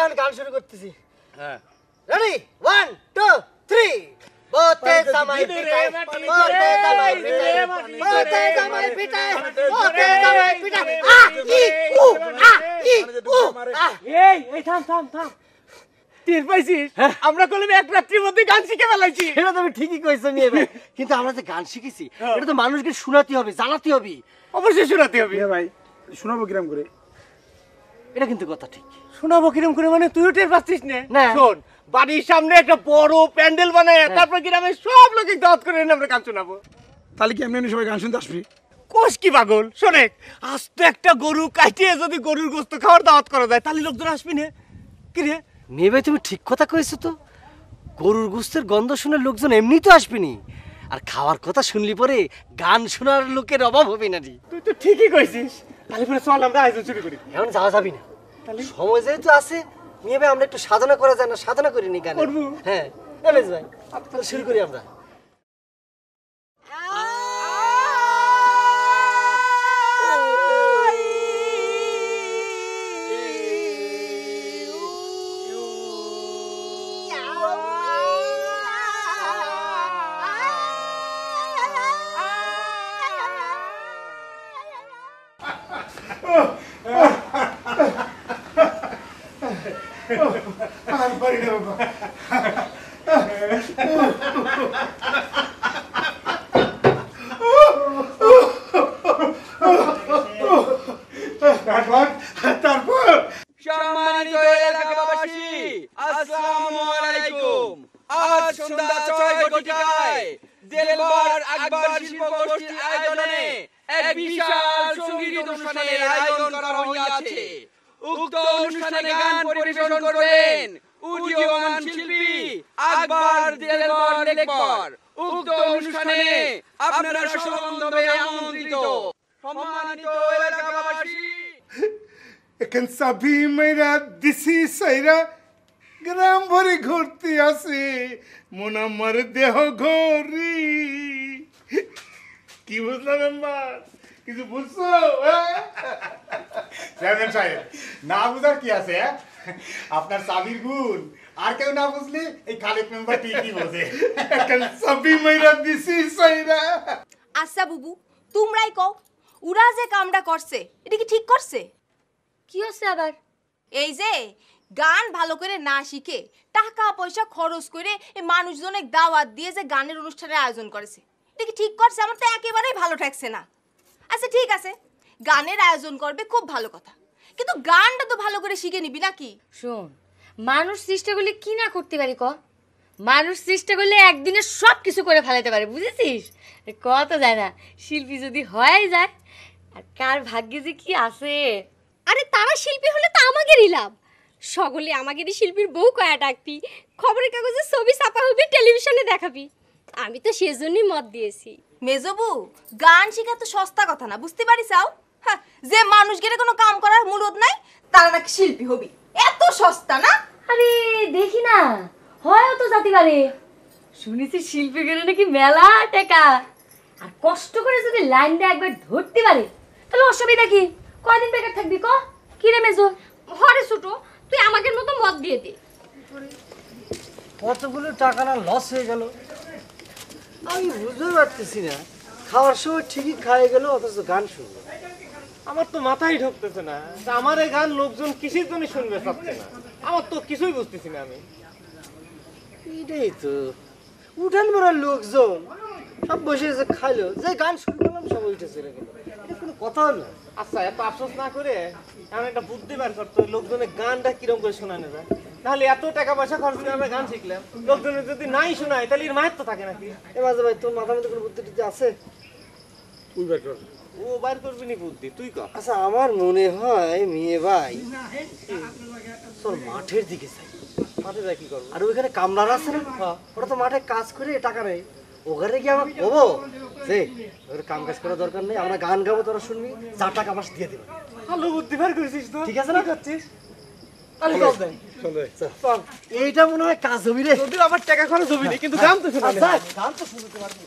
দাঁড়ান গান শুরু করতেছি। হ্যাঁ রেডি 1 2 3 बोते समय पिटाए बोते समय पिटाए बोते समय पिटाए बोते समय पिटाए आ ई उ आ ई उ এই থাম থাম থাম তীর পাইছিস আমরা কলম এক রাত্রির মধ্যে গান শিখে ফেলাইছি এটা তুমি ঠিকই কইছো নিয়ে ভাই কিন্তু আমরা যে গান শিখেছি এটা তো মানুষকে শোনাতে হবে জানাতে হবে অবশ্যই শোনাতে হবে ভাই শোনাবো কিরম করে এটা কিন্তু কথা ঠিক শোনাবো কিরম করে মানে তুইও টের পাচ্ছিস না শোন বাড়ির সামনে একটা বড় প্যান্ডেল বানায় তারপর গ্রামে সব লোকে দাওয়াত করে এনে আমরা গান শোনাবো তাহলে কি এমনি সবাই গান শুনতে আসবি কোষ কি পাগল শোনে আস্ত একটা গরু কাটিয়ে যদি গরুর গোস্ত খাওয়ার দাওয়াত করা যায় তাহলে লোকজন আসবি না কি রে মেয়ে ভাই তুমি ঠিক কথা কইছো তো গরুর গোস্তের গন্ধ শুনে লোকজন এমনি তো আসবেনি আর খাওয়ার কথা শুনলি পরে গান শোনার লোকের অভাব হবে না রে তুই তো ঠিকই কইছিস তাহলে পরে চল আমরা আয়োজন শুরু করি এখন যাওয়া যাবি না তাহলে সময় যেহেতু আছে মেয়ে ভাই আমরা একটু সাধনা করা যায় না সাধনা করি নি গান করবো হ্যাঁ এমএস ভাই তাহলে শুরু করি আমরা সম্মানিত এলাকাবাসী আসসালামু আলাইকুম আজ সন্ধ্যা 6 ঘটিকায় দেলবার আকবর শিল্পগোষ্ঠীর আয়োজনে এক বিশাল সঙ্গীত অনুষ্ঠানের আয়োজন করা হয়েছে উক্ত অনুষ্ঠানে গান পরিবেশন করবেন উদীয়মান শিল্পী আকবর দেলবার লেকবার উক্ত অনুষ্ঠানে আপনারা সবাই আমন্ত্রিত সম্মানিত এলাকাবাসী এখন সবই মেরা দিশি সাইরা গ্রাম ভরে ঘুরতে আসে মন আমার দেহ ঘরি কি বুঝলাম মেম্বার কিছু বুঝছো চেয়ারম্যান সাহেব না বুঝার কি আছে আপনার চাবির গুণ আর কেউ না বুঝলে এই খালেক মেম্বার ঠিকই বোঝে এখন সবই মেরা দিশি সাইরা আচ্ছা বুবু তোমরাই কও উরা যে কামটা করছে এটা কি ঠিক করছে কি হচ্ছে আবার এই যে গান ভালো করে না শিখে টাকা পয়সা খরচ করে এই মানুষজনের দাওয়াত দিয়ে যে গানের অনুষ্ঠানের আয়োজন করেছে এটা কি ঠিক করছে আমার তো একেবারেই ভালো ঠেকছে না আচ্ছা ঠিক আছে গানের আয়োজন করবে খুব ভালো কথা কিন্তু গানটা তো ভালো করে শিখে নিবি নাকি শোন মানুষ চেষ্টা করলে কি না করতে পারি ক মানুষ চেষ্টা করলে একদিনে সব কিছু করে ফেলাতে পারে বুঝেছিস কত যায় না শিল্পী যদি হয়ে যায় আর কার ভাগ্যে যে কি আছে আরে তারা শিল্পী হলে তো আমাদেরই লাভ সকলে আমাদেরই শিল্পীর বউ কয়া ডাকবি খবরের কাগজে ছবি ছাপা হবে টেলিভিশনে দেখাবি আমি তো সেজন্যই মত দিয়েছি মেজবু গান শেখা তো সস্তা কথা না বুঝতে পারিস হ্যাঁ যে মানুষকে কোনো কাম করার মূলত নাই তারা নাকি শিল্পী হবি এত সস্তা না আরে দেখি না হয়ও তো জাতি পারে শুনেছি শিল্পী গেলে নাকি মেলা টাকা আর কষ্ট করে যদি লাইনটা একবার ধরতে পারে তাহলে অসুবিধা কি কয়দিন বেকার থাকবি ক কি রে মেজো হরে ছোট তুই আমাদের মতো মত দিয়ে দে কতগুলো টাকা না লস হয়ে গেল আমি বুঝতে পারতেছি না খাওয়ার সময় ঠিকই খাই গেল অথচ গান শুনলো আমার তো মাথায় ঢুকতেছে না আমার এই গান লোকজন কিসের জন্য শুনবে চাচ্ছে না আমার তো কিছুই বুঝতেছি না আমি এটাই তো উঠান বেড়ার লোকজন সব বসে এসে খাইলো যে গান শুরু করলাম সব উঠে চলে গেল এটা কোনো কথা হলো আচ্ছা এত আফসোস না করে আমি একটা বুদ্ধি বের করতে লোকজনের গানটা কিরম করে শোনানো যায় তাহলে এত টাকা পয়সা খরচ করে আমরা গান শিখলাম লোকজনের যদি নাই শোনায় তাহলে এর মায়ের তো থাকে নাকি এ মাঝে ভাই তোর মাথার মধ্যে কোনো বুদ্ধি টুদ্ধি আছে তুই বের কর ও বাইর করবি নি বুদ্ধি তুই কর আচ্ছা আমার মনে হয় মেয়ে ভাই তোর মাঠের দিকে যাই মাঠে যাই কি করবো আর ওইখানে কামলার আছে না ওরা তো মাঠে কাজ করে টাকা নেই ওখানে গিয়ে আমরা কবো যে ওর কাম কাজ করার দরকার নেই আমরা গান গাবো তোরা শুনবি যা টাকা মাস দিয়ে দেবো ভালো বুদ্ধি বের করেছিস তো ঠিক আছে না করছিস তাহলে চল যাই চল এইটা মনে হয় কাজ হবি রে যদিও আবার টাকা খরচ হবি না কিন্তু গান তো শোনা গান তো শুনতে পারবো